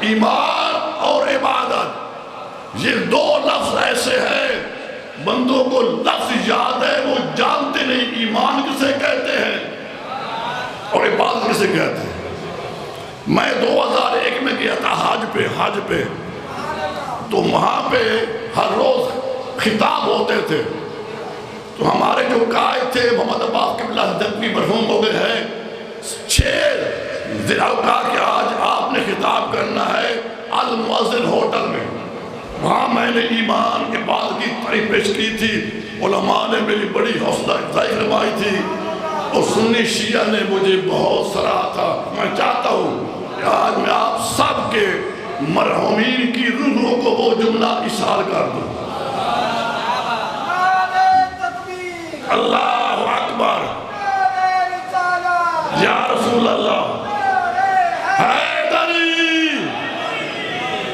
ایمان اور عبادت، یہ دو لفظ ایسے ہیں بندوں کو لفظ یاد ہے، وہ جانتے نہیں ایمان کسے کہتے ہیں اور عبادت کسے کہتے ہیں۔ میں 2001 میں گیا تھا حج پہ، تو وہاں پہ ہر روز خطاب ہوتے تھے، تو ہمارے جو قائد تھے محمد عباس قبلہ دنوی مرحوم ہو گئے ہیں، 6 ضلع کا کہ آج آپ نے خطاب کرنا ہے المؤذن ہوٹل میں۔ وہاں میں نے ایمان کے بعد کی تعریف پیش کی تھی، علماء نے میری بڑی حوصلہ افزائی فرمائی تھی، اور سنی شیعہ نے مجھے بہت سراہا تھا۔ میں چاہتا ہوں کہ آج میں آپ سب کے مرحومین کی روحوں کو وہ جملہ اشار کر دوں۔ اللہ اکبر، یا رسول اللہ، حیدری۔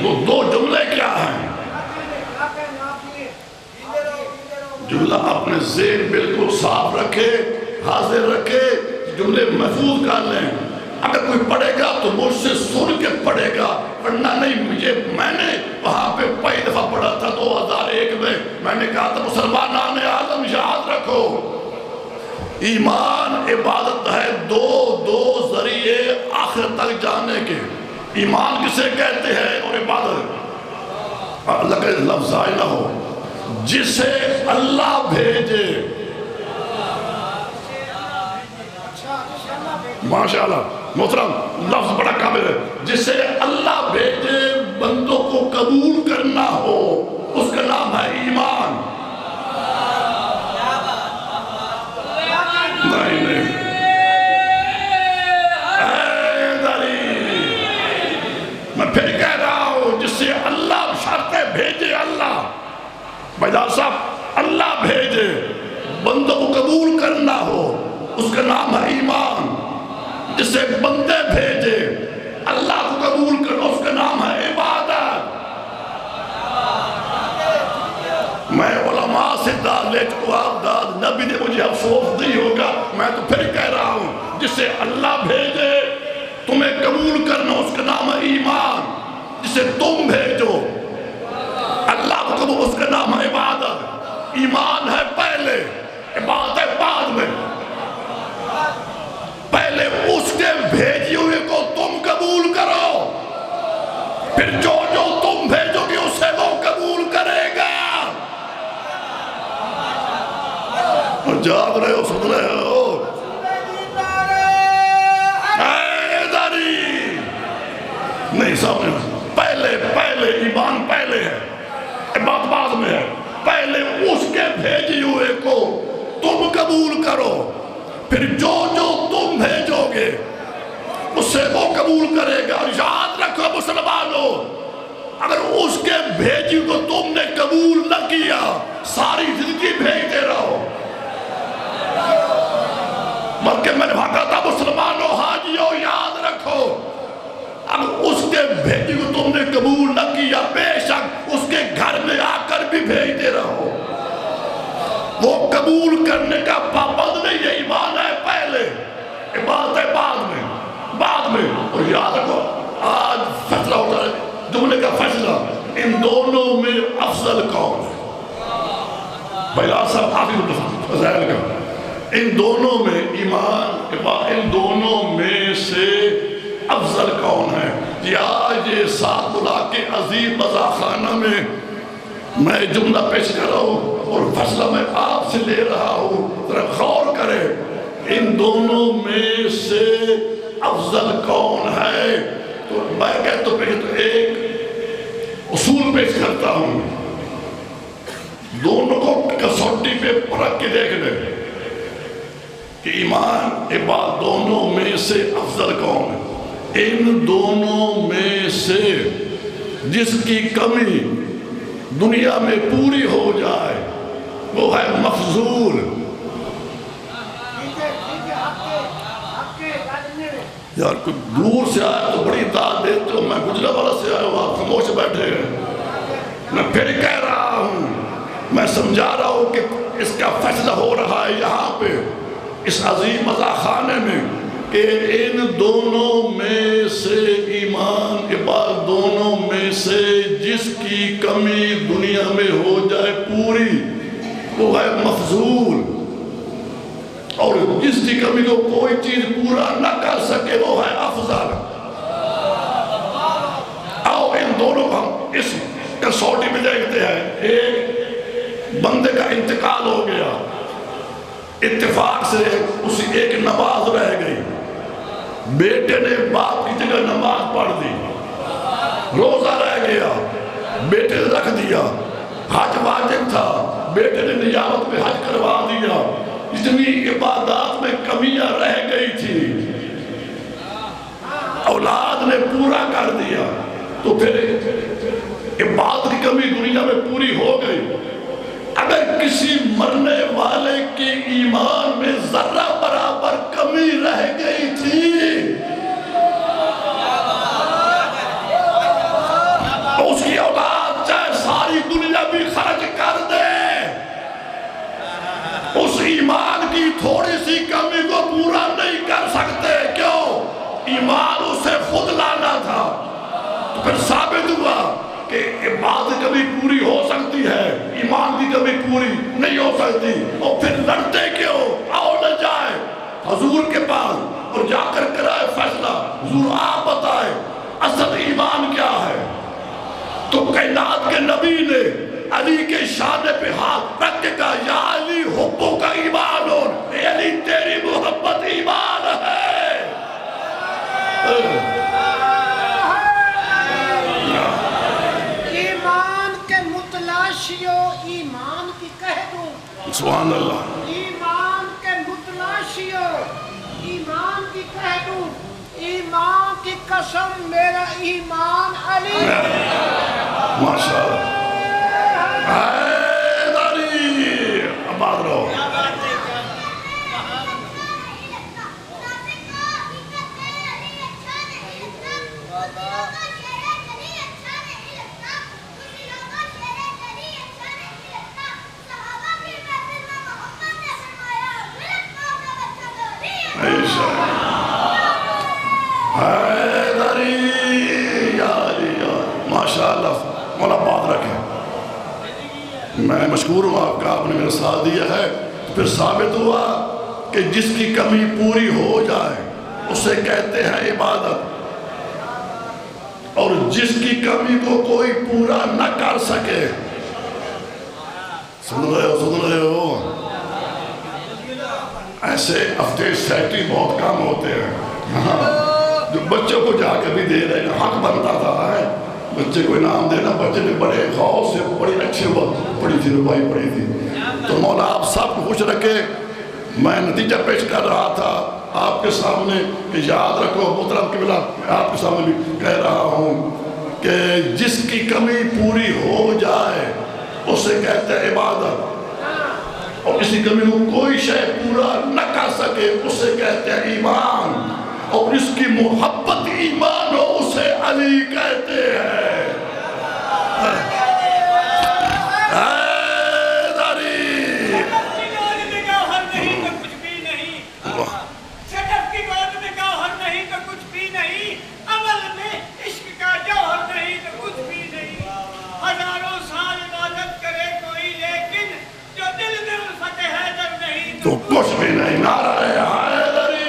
وہ دو جملے کیا ہیں؟ جملہ اپنے ذہن بالکل صاف رکھے، حاضر رکھے، جملے محفوظ کر لیں۔ اگر کوئی پڑھے گا تو مجھ سے سن کے پڑھے گا، پڑھنا نہیں۔ میں نے وہاں پہ پہلی دفعہ پڑھا تھا 2001 میں نے کہا تھا مسلمانان عالم یاد رکھو، ایمان عبادت ہے دو ذریعے آخرت تک جانے کے۔ ایمان کسے کہتے ہیں اور عبادت؟ اللہ کا لفظ آئے نہ ہو، جسے اللہ بھیجے۔ ماشاءاللہ محترم، لفظ بڑا قابل ہے۔ جسے اللہ بھیجے، بندوں کو قبول کرنا ہو، اس کا نام ہے ایمان۔ نہیں میں پھر کہہ رہا ہوں، جسے اللہ شرطیں بھیجے، اللہ بیدار صاحب، اللہ بھیجے، بندوں کو قبول کرنا ہو، اس کا نام ہے ایمان۔ جسے بندے بھیجے، اللہ کو قبول کرنا، اس کا نام ہے عبادت۔ میں علماء سے داد لے چکا، داد نبی نے مجھے افسوس نہیں ہوگا، میں تو پھر کہہ رہا ہوں، جسے اللہ بھیجے تمہیں قبول کرنا، اس کا نام ہے ایمان۔ جسے تم بھیجو اللہ کو قبول، اس کا نام ہے عبادت۔ ایمان ہے پہلے، عبادت ہے بعد میں۔ پہلے اس کے بھیجے ہوئے کو تم قبول کرو، پھر جو تم بھیجو گے اسے وہ قبول کرے گا۔ اور جاگ رہے ہو، سن رہے ہو؟ نہیں سامنے، پہلے ایمان پہلے ہے، عبادت بعد میں ہے۔ پہلے اس کے بھیجے ہوئے کو تم قبول کرو، پھر جو تم بھیجو گے اسے وہ قبول کرے گا۔ اور یاد رکھو مسلمانوں، اگر اس کے بھیجی کو تم نے قبول نہ کیا، ساری زندگی بھیجتے رہو۔ بلکہ میں نے کہا تھا مسلمانوں، حاجیوں، یاد رکھو، اگر اس کے بھیجی کو تم نے قبول نہ کیا، بے شک اس کے گھر میں آ کر بھی بھیجتے رہو، وہ قبول کرنے کا پابند نہیں ہے۔ ایمان ہے پہلے، عبادت ہے بعد میں۔ اور یاد رکھو، آج فیصلہ ہوتا ہے، جملے کا فیصلہ، ان دونوں میں افضل کون ہے؟ بھائی صاحب حافظ فضائل کا، ان دونوں میں ایمان، ان دونوں میں سے افضل کون ہے؟ یہ آج یہ ساتھ بلا کے عظیم مزاخانہ میں جملہ پیش کر رہا ہوں اور فیصلہ میں آپ سے لے رہا ہوں، ذرا غور کرے، ان دونوں میں سے افضل کون ہے؟ تو میں کہتا ہوں تو ایک اصول پیش کرتا ہوں، دونوں کو کسوٹی پہ پرکھ کے دیکھ لیں کہ ایمان عبادت دونوں میں سے افضل کون ہے۔ ان دونوں میں سے جس کی کمی دنیا میں پوری ہو جائے وہ ہے مفضول۔ یار کوئی دور سے آیا تو بڑی داد دیتے ہو، میں گجرا والا سے آیا ہوں، آپ خاموش بیٹھے ہیں۔ میں پھر کہہ رہا ہوں، میں سمجھا رہا ہوں کہ اس کا فیصلہ ہو رہا ہے یہاں پہ اس عظیم مزاخانے میں کہ ان دونوں میں سے ایمان کے بعد دونوں سے جس کی کمی دنیا میں ہو جائے پوری وہ ہے مفضول، اور جس کی کمی کو کوئی چیز پورا نہ کر سکے وہ ہے افضل۔ آؤ ان دونوں کو ہم اس کسوٹی میں دیکھتے ہیں۔ ایک بندے کا انتقال ہو گیا، اتفاق سے اسی ایک نماز رہ گئی، بیٹے نے باپ کی جگہ نماز پڑھ دی، روزہ رہ گیا، بیٹے نے رکھ دیا، حج واجب تھا، بیٹے نے نیابت میں حج کروا دیا، اتنی عبادات میں کمیاں رہ گئی تھی، اولاد نے پورا کر دیا، تو پھر عبادت کی کمی دنیا میں پوری ہو گئی۔ اگر کسی مرنے والے کے ایمان میں ذرہ برابر کمی رہ گئی تھی تو اس کی اولاد چاہے ساری دنیا بھی خرچ کر دے، اس ایمان کی تھوڑی سی کمی کو پورا نہیں کر سکتے۔ کیوں؟ ایمان اسے خود لانا تھا۔ تو پھر ثابت ہوا کہ عبادت کبھی پوری ہو سکتی ہے، ایمان کی کبھی پوری نہیں ہو سکتی۔ اور پھر لڑتے کیوں؟ آؤ نہ جائے حضور کے پاس اور جا کر کرائے فیصلہ، حضور آپ بتائیں اصل ایمان کیا ہے؟ تو کائنات کے نبی نے علی کے شانے پہ ہاتھ رکھ کے کہا یا علی حبوں کا ایمان ہو، اے علی تیری محبت ایمان ہے۔ ایمان کے متلاشیوں ایمان کی کہہ دوں، سبحان اللہ۔ ایمان کے متلاشیوں ایمان کی کہہ دوں، ایمان کی قسم میرا ایمان علی۔ ماشاءاللہ حیدری آباد رہو۔ حیدری ماشاءاللہ، مولا بات رکھیں۔ میں مشکور ہوں آپ کا، آپ نے میرا ساتھ دیا ہے۔ پھر ثابت ہوا کہ جس کی کمی پوری ہو جائے اسے کہتے ہیں عبادت، اور جس کی کمی کو کوئی پورا نہ کر سکے، سن رہے ہو ایسے ہفتے سیٹی بہت کام ہوتے ہیں جو بچوں کو جا کے بھی دے رہے ہیں، حق بنتا تھا ہے بچے کو انعام دینا۔ بچے نے بڑے غور سے بڑی اچھے وقت پڑھی تھی، ربائی پڑھی تھی۔ تو مولا آپ سب کو خوش رکھے۔ میں نتیجہ پیش کر رہا تھا آپ کے سامنے کہ یاد رکھو محترم قبلہ، آپ کے سامنے بھی کہہ رہا ہوں کہ جس کی کمی پوری ہو جائے اسے کہتے ہیں عبادت، اور کسی کمی کو کوئی شے پورا نہ کر سکے اسے کہتے ہیں ایمان، اور اس کی محبت ایمان ہو اسے علی کہتے ہیں۔ تو کچھ بھی نہیں، نعرہ حیدری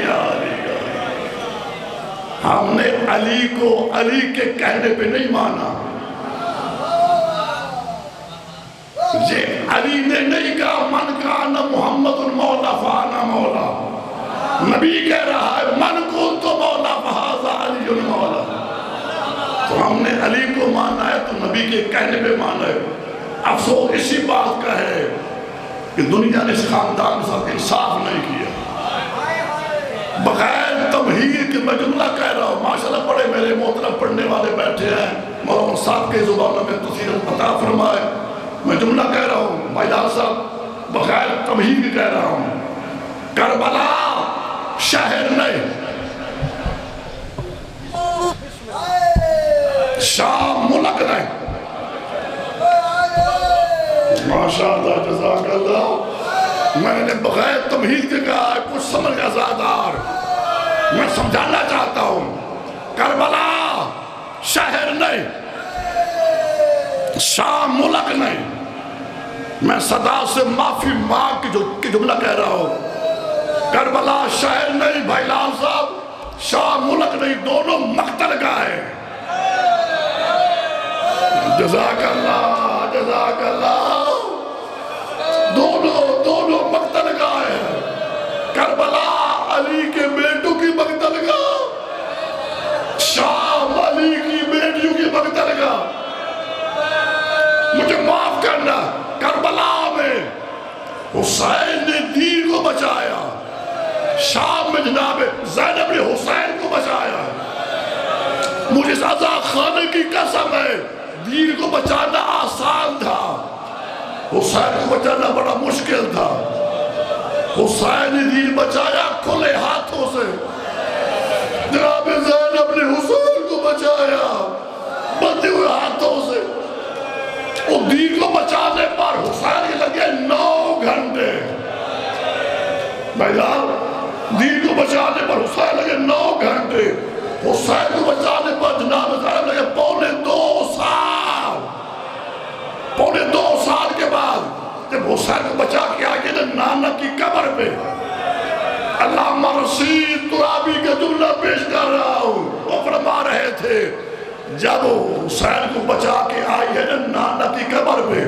علی۔ ہم نے علی کو علی کے کہنے پہ نہیں مانا، یہ علی نے نہیں کہا من کان محمد مولا فانا مولا، نبی کہہ رہا ہے من کنت مولا فہذا علی المولا۔ تو ہم نے علی کو مانا ہے تو نبی کے کہنے پہ مانا ہے۔ افسوس اسی بات کا ہے کہ دنیا نے اس خاندان کے ساتھ انصاف نہیں کیا۔ بغیر تمہید کے میں جملہ کہہ رہا ہوں، ماشاءاللہ بڑے میرے محترم پڑھنے والے بیٹھے ہیں، مولانا صاحب کے زبانوں میں تفسیر عطا فرمائے۔ میں جملہ کہہ رہا ہوں بھائی جان صاحب، بغیر تمہید کے کہہ رہا ہوں، کربلا شہر نہیں، شام ملک نہیں۔ ماشاءاللہ جزاک اللہ۔ میں نے بغیر تمہید کے کہا ہے، کچھ سمجھ ازادار میں سمجھانا چاہتا ہوں۔ کربلا شہر نہیں، شام ملک نہیں. میں صدا سے معافی مانگ کی جملہ کہہ رہا ہوں. کربلا شہر نہیں بھائی لال صاحب، شام ملک نہیں، دونوں مقتل گاہ ہے. جزاک اللہ، جزاک اللہ. دونوں مقتل گاہ ہے. کربلا علی کے بیٹوں کی مقتل گاہ، شام علی کی بیٹیوں کی مقتل گاہ. مجھے معاف کرنا، کربلا میں حسین نے دین کو بچایا، شام میں جناب زینب نے حسین کو بچایا. مجھے عزا خانے کی قسم ہے، دین کو بچانا آسان تھا، حسین کو بچانا بڑا مشکل تھا. حسین نے دین بچایا کھلے ہاتھوں سے. جناب زینب نے حسین کو بچایا بندے ہوئے ہاتھوں سے. وہ دین کو بچانے پر حسین کے لگے 9 گھنٹے. بھائیان، دین کو بچانے پر حسین لگے 9 گھنٹے. حسین کو بچانے پر جناب زینب لگے پونے 2 سال. پونے 2 سال کے بعد جب حسین کو بچا کے آگے نانا کی قبر پہ علامہ رشید ترابی کا جملہ پیش کر رہا ہوں. وہ فرما رہے تھے جب حسین کو بچا کے آئی ہے نانا کی قبر پہ،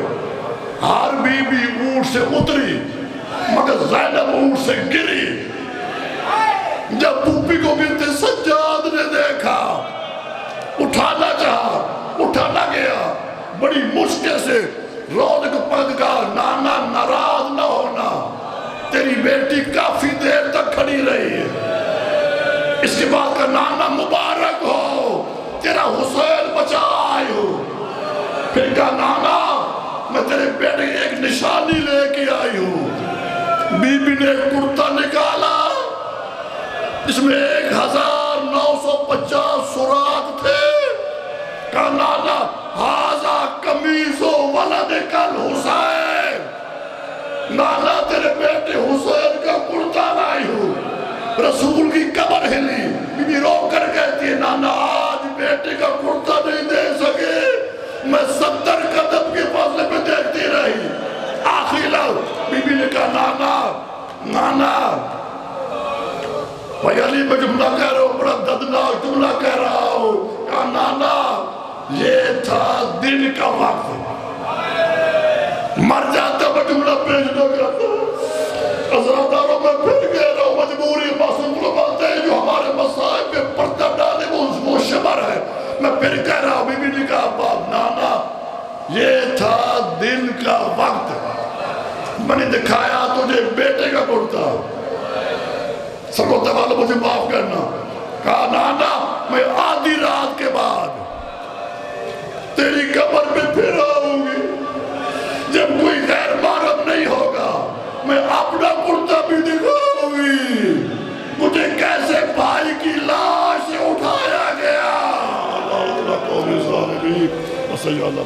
ہر بی بی اونٹ سے اتری مگر زینب اونٹ سے گری. جب پھوپھی کو بنت سجاد نے دیکھا، اٹھانا چاہا، اٹھانا گیا، بڑی مشکل سے رونے کو پکڑ کہا نانا ناراض نہ ہونا، تیری بیٹی کافی دیر تک کھڑی رہی ہے. اس کے بعد کا نانا مبارک ہو، تیرا حسین بچا آئی ہو. پھر کہا نانا میں تیرے بیٹے کی ایک نشانی لے کے آئی ہوں. بی بی نے ایک کرتا نکالا جس میں 1950 سوراخ تھے. کہا نانا ہاذا قمیص ولدک الحسین، نانا تیرے بیٹے حسین کا کرتا لائی ہوں. رسول کی قبر ہلی. بی بی رو کر کہتی ہے نانا آج بیٹے کا کرتا نہیں دے سکے، میں 70 قدم کے فاصلے پہ دیکھتی رہی. آخری لفظ بی بی نے کہا نانا بھائی علی میں جملہ کہہ رہا ہوں، بڑا دردناک جملہ کہہ رہا ہوں. کہا نانا یہ تھا دن کا وقت، مر جاتا میں جملہ پیش نہ کرتا. حضراتاروں میں پھر کہہ رہا ہوں، مجبوری معصوم علماء ہیں جو ہمارے مسائل پہ پردہ ڈالے وہ شبر ہے. میں پھر کہہ رہا ہوں، بی بی نے کہا باپ نانا یہ تھا دن کا وقت، میں نے دکھایا تجھے بیٹے کا کرتا. سب کو تبالہ مجھے معاف کرنا. کہا نانا میں آدھی رات کے بعد تیری قبر پہ پھر آؤں گی، جب کوئی غیر محرم نہیں ہوگا میں اپنا کرتا بھی دکھاؤں گی مجھے کیسے بھائی کی لاش سے اٹھایا گیا. اللہ قوم ظالمین وصلی اللہ